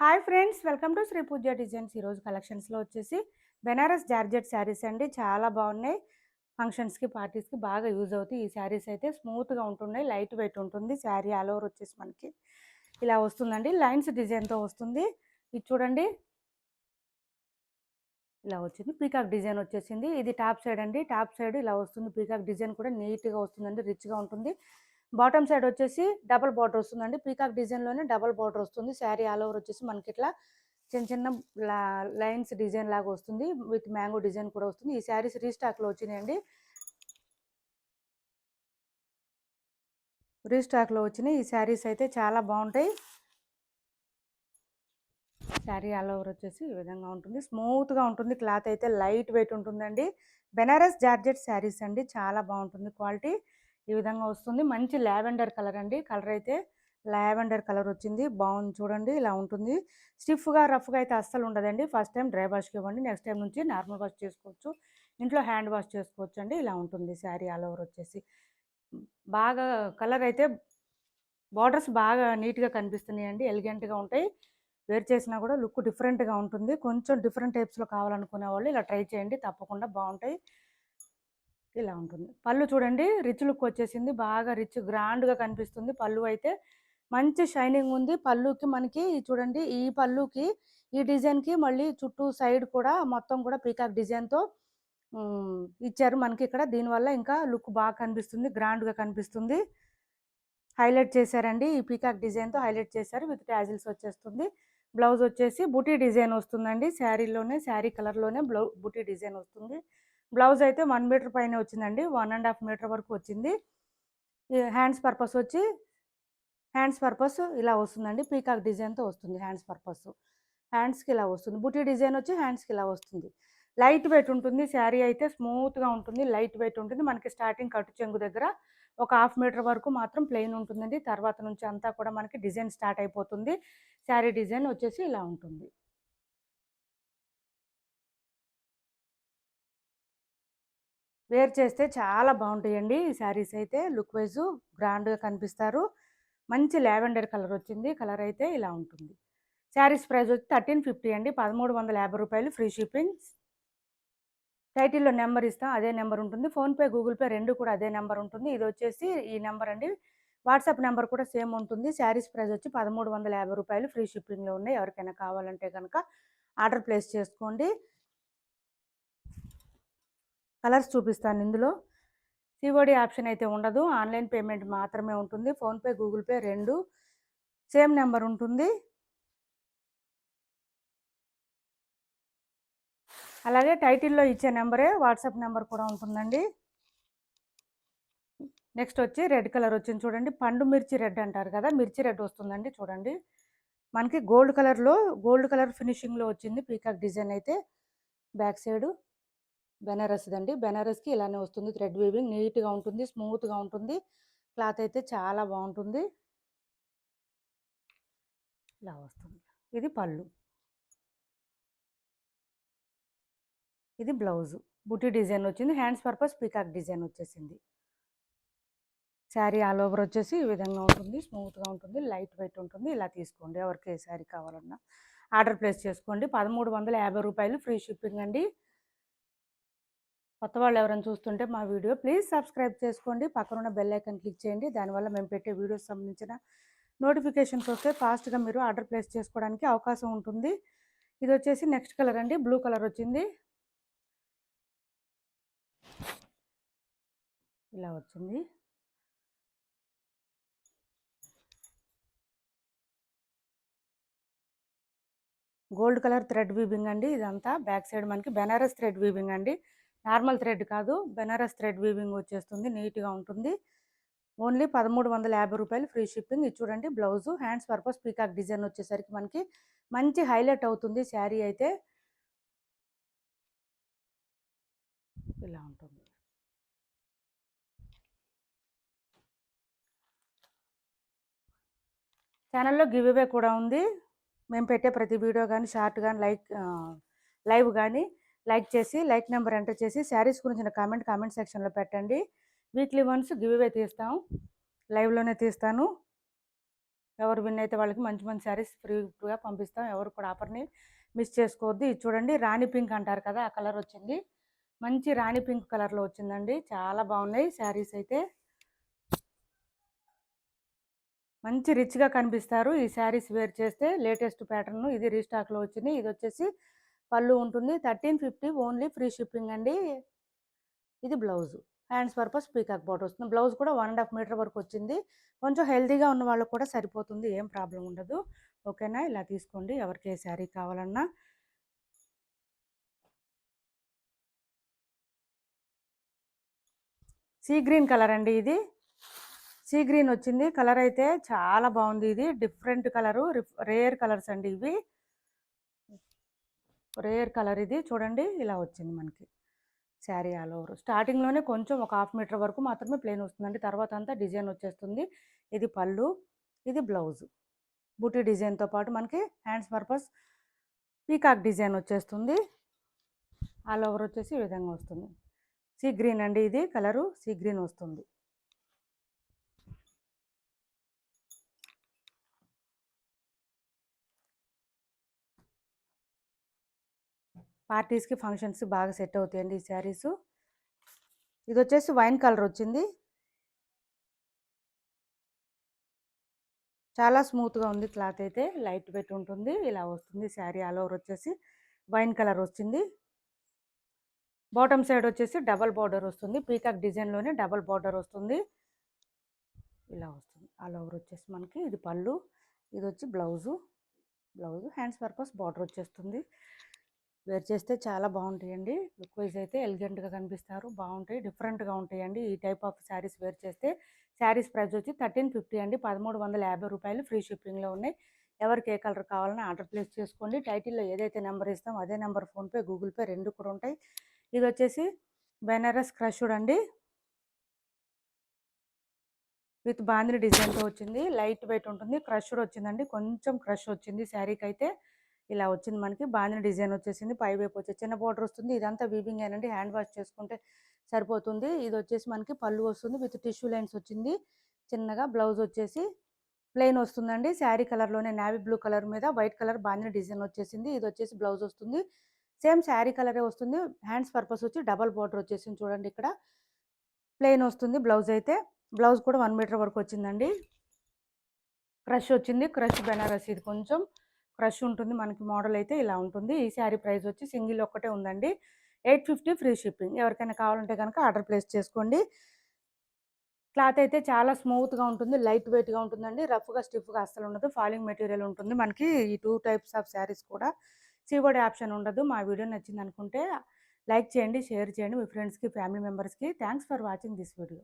Hi friends, welcome to Shri Pooja designs. ఈరోజు కలెక్షన్స్లో వచ్చేసి బెనారస్ జార్జెట్ శారీస్ అండి. చాలా బాగున్నాయి. ఫంక్షన్స్కి పార్టీస్కి బాగా యూజ్ అవుతాయి. ఈ శారీస్ అయితే స్మూత్గా ఉంటున్నాయి, లైట్ వెయిట్ ఉంటుంది. శారీ ఆల్ ఓవర్ వచ్చేసి మనకి ఇలా వస్తుందండి. లైన్స్ డిజైన్తో వస్తుంది. ఇది చూడండి, ఇలా వచ్చింది. పీకాక్ డిజైన్ వచ్చేసింది. ఇది టాప్ సైడ్ అండి. టాప్ సైడ్ ఇలా వస్తుంది. పీకాక్ డిజైన్ కూడా నీట్గా వస్తుందండి, రిచ్గా ఉంటుంది. బాటమ్ సైడ్ వచ్చేసి డబల్ బార్డర్ వస్తుందండి. పీకాక్ డిజైన్లోనే డబల్ బార్డర్ వస్తుంది. శారీ ఆల్ ఓవర్ వచ్చేసి మనకి ఇట్లా చిన్న చిన్న లైన్స్ డిజైన్ లాగా వస్తుంది. విత్ మ్యాంగో డిజైన్ కూడా వస్తుంది. ఈ శారీస్ రీస్టాక్లో వచ్చినాయండి. రీస్టాక్లో వచ్చినాయి. ఈ శారీస్ అయితే చాలా బాగుంటాయి. శారీ ఆల్ ఓవర్ వచ్చేసి ఈ విధంగా ఉంటుంది. స్మూత్గా ఉంటుంది. క్లాత్ అయితే లైట్ వెయిట్ ఉంటుందండి. బెనారస్ జార్జెట్ శారీస్ అండి. చాలా బాగుంటుంది క్వాలిటీ. ఈ విధంగా వస్తుంది. మంచి లావెండర్ కలర్ అండి. కలర్ అయితే లావెండర్ కలర్ వచ్చింది. బాగుంది చూడండి. ఇలా ఉంటుంది. స్టిఫ్గా రఫ్గా అయితే అస్సలు ఉండదండి. ఫస్ట్ టైం డ్రై వాష్కి ఇవ్వండి. నెక్స్ట్ టైం నుంచి నార్మల్ వాష్ చేసుకోవచ్చు. ఇంట్లో హ్యాండ్ వాష్ చేసుకోవచ్చు అండి. ఇలా ఉంటుంది శారీ ఆల్ ఓవర్ వచ్చేసి. బాగా కలర్ అయితే బార్డర్స్ బాగా నీట్గా కనిపిస్తున్నాయండి. ఎలిగెంట్గా ఉంటాయి. వేర్ చేసినా కూడా లుక్ డిఫరెంట్గా ఉంటుంది. కొంచెం డిఫరెంట్ టైప్స్లో కావాలనుకునే వాళ్ళు ఇలా ట్రై చేయండి, తప్పకుండా బాగుంటాయి. ఇలా ఉంటుంది. పళ్ళు చూడండి, రిచ్ లుక్ వచ్చేసింది. బాగా రిచ్ గ్రాండ్గా కనిపిస్తుంది. పళ్ళు అయితే మంచి షైనింగ్ ఉంది. పళ్ళుకి మనకి చూడండి, ఈ పళ్ళుకి ఈ డిజైన్కి మళ్ళీ చుట్టూ సైడ్ కూడా మొత్తం కూడా పీకాక్ డిజైన్తో ఇచ్చారు మనకి ఇక్కడ. దీనివల్ల ఇంకా లుక్ బాగా కనిపిస్తుంది, గ్రాండ్గా కనిపిస్తుంది. హైలైట్ చేశారండి. ఈ పీకాక్ డిజైన్తో హైలైట్ చేశారు. విత్ టాజిల్స్ వచ్చేస్తుంది. బ్లౌజ్ వచ్చేసి బుటీ డిజైన్ వస్తుందండి. శారీలోనే, శారీ కలర్లోనే బుటీ డిజైన్ వస్తుంది. బ్లౌజ్ అయితే 1 మీటర్ పైన వచ్చిందండి. 1.5 మీటర్ వరకు వచ్చింది. హ్యాండ్స్ పర్పస్ ఇలా వస్తుందండి. పీకాక్ డిజైన్తో వస్తుంది హ్యాండ్స్ పర్పస్. హ్యాండ్స్కి ఇలా వస్తుంది. బుటీ డిజైన్ వచ్చి హ్యాండ్స్కి ఇలా వస్తుంది. లైట్ వెయిట్ ఉంటుంది. శారీ అయితే స్మూత్గా ఉంటుంది, లైట్ వెయిట్ ఉంటుంది. మనకి స్టార్టింగ్ కట్టు చెంగు దగ్గర ఒక 1/2 మీటర్ వరకు మాత్రం ప్లెయిన్ ఉంటుందండి. తర్వాత నుంచి అంతా కూడా మనకి డిజైన్ స్టార్ట్ అయిపోతుంది. శారీ డిజైన్ వచ్చేసి ఇలా ఉంటుంది. వేర్ చేస్తే చాలా బాగుంటాయండి ఈ శారీస్ అయితే. లుక్ వైజ్ గ్రాండ్గా కనిపిస్తారు. మంచి లావెండర్ కలర్ వచ్చింది. కలర్ అయితే ఇలా ఉంటుంది. శారీస్ ప్రైస్ వచ్చి 1350 అండి. 1350 రూపాయలు, ఫ్రీ షిప్పింగ్. టైటిల్లో నెంబర్ ఇస్తాం, అదే నెంబర్ ఉంటుంది. ఫోన్పే, గూగుల్ పే రెండు కూడా అదే నెంబర్ ఉంటుంది. ఇది వచ్చేసి ఈ నెంబర్ అండి. వాట్సాప్ నెంబర్ కూడా సేమ్ ఉంటుంది. శారీస్ ప్రైస్ వచ్చి 1350 రూపాయలు, ఫ్రీ షిప్పింగ్లో ఉన్నాయి. ఎవరికైనా కావాలంటే కనుక ఆర్డర్ ప్లేస్ చేసుకోండి. కలర్స్ చూపిస్తాను ఇందులో. సిఓడి ఆప్షన్ అయితే ఉండదు. ఆన్లైన్ పేమెంట్ మాత్రమే ఉంటుంది. ఫోన్పే, గూగుల్ పే రెండు సేమ్ నెంబర్ ఉంటుంది. అలాగే టైటిల్లో ఇచ్చే నెంబరే వాట్సాప్ నెంబర్ కూడా ఉంటుందండి. నెక్స్ట్ వచ్చి రెడ్ కలర్ వచ్చింది చూడండి. పండు మిర్చి రెడ్ అంటారు కదా, మిర్చి రెడ్ వస్తుందండి. చూడండి, మనకి గోల్డ్ కలర్ ఫినిషింగ్లో వచ్చింది. పీకాక్ డిజైన్ అయితే బ్యాక్ సైడ్ బెనారస్ అండి. బెనారస్కి ఇలానే వస్తుంది. థ్రెడ్ వీవింగ్ నీట్గా ఉంటుంది, స్మూత్గా ఉంటుంది. క్లాత్ అయితే చాలా బాగుంటుంది. ఇలా వస్తుంది. ఇది పళ్ళు, ఇది బ్లౌజు. బుటీ డిజైన్ వచ్చింది. హ్యాండ్స్ పర్పస్ పీకాక్ డిజైన్ వచ్చేసింది. శారీ ఆల్ ఓవర్ వచ్చేసి ఈ విధంగా ఉంటుంది. స్మూత్గా ఉంటుంది, లైట్ వెయిట్ ఉంటుంది. ఇలా తీసుకోండి. ఎవరికి ఏ శారీ కావాలన్నా ఆర్డర్ ప్లేస్ చేసుకోండి. 1350 రూపాయలు, ఫ్రీ షిప్పింగ్ అండి. కొత్త వాళ్ళు ఎవరైనా చూస్తుంటే మా వీడియో ప్లీజ్ సబ్స్క్రైబ్ చేసుకోండి. పక్కనున్న బెల్ ఐకాన్ క్లిక్ చేయండి. దానివల్ల మేము పెట్టే వీడియోస్ సంబంధించిన నోటిఫికేషన్స్ వస్తే ఫాస్ట్గా మీరు ఆర్డర్ ప్లేస్ చేసుకోవడానికి అవకాశం ఉంటుంది. ఇది వచ్చేసి నెక్స్ట్ కలర్ అండి. బ్లూ కలర్ వచ్చింది. ఇలా వచ్చింది. గోల్డ్ కలర్ థ్రెడ్ వీవింగ్ అండి. ఇదంతా బ్యాక్ సైడ్ మనకి బెనారస్ థ్రెడ్ వీవింగ్ అండి. నార్మల్ థ్రెడ్ కాదు, బెనారస్ థ్రెడ్ వీవింగ్ వచ్చేస్తుంది. నీట్గా ఉంటుంది. ఓన్లీ 1350 రూపాయలు, ఫ్రీ షిప్పింగ్. ఇది చూడండి blouse. Hands purpose peacock design వచ్చేసరికి మనకి మంచి హైలైట్ అవుతుంది. శారీ అయితే ఇలా ఉంటుంది. ఛానల్లో గివ్ అవే కూడా ఉంది. మేము పెట్టే ప్రతి వీడియో కానీ, షార్ట్ కానీ, లైవ్ కానీ లైక్ చేసి, లైక్ నెంబర్ ఎంటర్ చేసి శారీస్ గురించిన కామెంట్ సెక్షన్లో పెట్టండి. వీక్లీ వన్స్ గివ్ అవే తీస్తాం, లైవ్లోనే తీస్తాను. ఎవరు విన్ అయితే వాళ్ళకి మంచి మంచి శారీస్ ఫ్రీగా పంపిస్తాం. ఎవరు కూడా ఆఫర్‌ని మిస్ చేసుకోవద్దు. ఇది చూడండి రాణి పింక్ అంటారు కదా! ఆ కలర్ వచ్చింది. మంచి రాణి పింక్ కలర్‌లో వచ్చిందండి. చాలా బాగున్నాయి శారీస్ అయితే. మంచి రిచ్‌గా కనిపిస్తారు. ఈ శారీస్ వేర్ చేస్తే లేటెస్ట్ ప్యాటర్న్ ఇది రీస్టాక్‌లో వచ్చింది. ఇదొచ్చేసి పళ్ళు ఉంటుంది. 1350 ఓన్లీ ఫ్రీ షిప్పింగ్ అండి. ఇది blouse. Hands purpose peacock border వస్తుంది. బ్లౌజ్ కూడా 1 ½ మీటర్ వరకు వచ్చింది. కొంచెం హెల్తీగా ఉన్న వాళ్ళకి కూడా సరిపోతుంది. ఏం ప్రాబ్లమ్ ఉండదు. ఓకేనా? ఇలా తీసుకోండి ఎవరికి ఏ శారీ కావాలన్నా. సీ గ్రీన్ కలర్ అండి ఇది. సీ గ్రీన్ వచ్చింది. కలర్ అయితే చాలా బాగుంది ఇది. Different colour. రేర్ కలర్స్ అండి ఇవి. రేర్ కలర్ ఇది. చూడండి ఇలా వచ్చింది మనకి. Sari all over. స్టార్టింగ్‌లోనే కొంచెం ఒక హాఫ్ మీటర్ వరకు మాత్రమే ప్లెయిన్ వస్తుందండి. తర్వాత అంతా డిజైన్ వచ్చేస్తుంది. ఇది పళ్ళు. ఇది బ్లౌజు. బూటీ డిజైన్‌తో పాటు మనకి హ్యాండ్స్ పర్పస్ పీకాక్ డిజైన్ వచ్చేస్తుంది. ఆల్ ఓవర్ వచ్చేసి ఈ విధంగా వస్తుంది. సీ గ్రీన్ అండి ఇది కలరు. సీ గ్రీన్ వస్తుంది. పార్టీస్‌కి, ఫంక్షన్స్‌కి బాగా సెట్ అవుతాయండి ఈ శారీసు. ఇదొచ్చేసి వైన్ కలర్ వచ్చింది. చాలా స్మూత్‌గా ఉంది క్లాత్ అయితే. లైట్ వెయిట్ ఉంటుంది. ఇలా వస్తుంది శారీ ఆల్ ఓవర్ వచ్చేసి వైన్ కలర్ వచ్చింది. బాటమ్ సైడ్ వచ్చేసి డబల్ బార్డర్ వస్తుంది. పీకాక్ డిజైన్‌లోనే డబల్ బార్డర్ వస్తుంది. ఇలా వస్తుంది. ఆల్ ఓవర్ వచ్చేసి మనకి ఇది పళ్ళు. ఇది వచ్చి బ్లౌజు. హ్యాండ్స్ పర్పస్ బార్డర్ వచ్చేస్తుంది. వేర్ చేస్తే చాలా బాగుంటాయండి. లుక్ వైజ్ అయితే ఎలిగెంట్‌గా కనిపిస్తారు. బాగుంటాయి. డిఫరెంట్‌గా ఉంటాయండి. ఈ టైప్ ఆఫ్ శారీస్ వేర్ చేస్తే. శారీస్ ప్రైస్ వచ్చి 1350 అండి. రూ. 1350 ఫ్రీ షిప్పింగ్‌లో ఉన్నాయి. ఎవరికి ఏ కలర్ కావాలన్నా ఆర్డర్ ప్లేస్ చేసుకోండి. టైటిల్‌లో ఏదైతే నెంబర్ ఇస్తామో అదే నెంబర్ ఫోన్‌పే, గూగుల్ పే 2 కూడా ఉంటాయి. ఇది వచ్చేసి బెనారస్ క్రష్డ్ అండి. విత్ బాందిని డిజైన్‌తో వచ్చింది. లైట్ వెయిట్ ఉంటుంది. క్రష్డ్ వచ్చిందండి. కొంచెం క్రష్ వచ్చింది శారీకి అయితే. ఇలా వచ్చింది మనకి. బాందిని డిజైన్ వచ్చేసింది. పై వైపు వచ్చి చిన్న బోర్డర్ వస్తుంది. ఇదంతా వీవింగ్ ఏనండి. హ్యాండ్ వాష్ చేసుకుంటే సరిపోతుంది. ఇది వచ్చేసి మనకి పళ్ళు వస్తుంది. విత్ టిష్యూ లైన్స్ వచ్చింది. చిన్నగా బ్లౌజ్ వచ్చేసి ప్లెయిన్ వస్తుందండి. శారీ కలర్‌లోనే నేవీ బ్లూ కలర్ మీద వైట్ కలర్ బాందిని డిజైన్ వచ్చేసింది. ఇది వచ్చేసి బ్లౌజ్ వస్తుంది. సేమ్ శారీ కలరే వస్తుంది. హ్యాండ్స్ పర్పస్ వచ్చి డబల్ బోర్డర్ వచ్చేసింది చూడండి ఇక్కడ. ప్లెయిన్ వస్తుంది బ్లౌజ్ అయితే. బ్లౌజ్ కూడా 1 మీటర్ వరకు వచ్చిందండి. క్రష్ వచ్చింది. క్రష్ బెనారస్ ఇది కొంచెం క్రష్ ఉంటుంది. మనకి మోడల్ అయితే ఇలా ఉంటుంది. ఈ శారీ ప్రైస్ వచ్చి సింగిల్ ఒక్కటే ఉందండి. 850 ఫ్రీ షిప్పింగ్. ఎవరికైనా కావాలంటే గనక ఆర్డర్ ప్లేస్ చేసుకోండి. క్లాత్ అయితే చాలా స్మూత్‌గా ఉంటుంది. లైట్ వెయిట్‌గా ఉంటుందండి. రఫ్‌గా, స్టిఫ్‌గా అస్సలు ఉండదు. ఫాలింగ్ మెటీరియల్ ఉంటుంది. మనకి ఈ 2 టైప్స్ ఆఫ్ శారీస్ కూడా సీఓడీ ఆప్షన్ ఉండదు. మా వీడియో నచ్చిందనుకుంటే లైక్ చేయండి, షేర్ చేయండి మీ ఫ్రెండ్స్‌కి, ఫ్యామిలీ మెంబర్స్‌కి. Thanks for watching this video.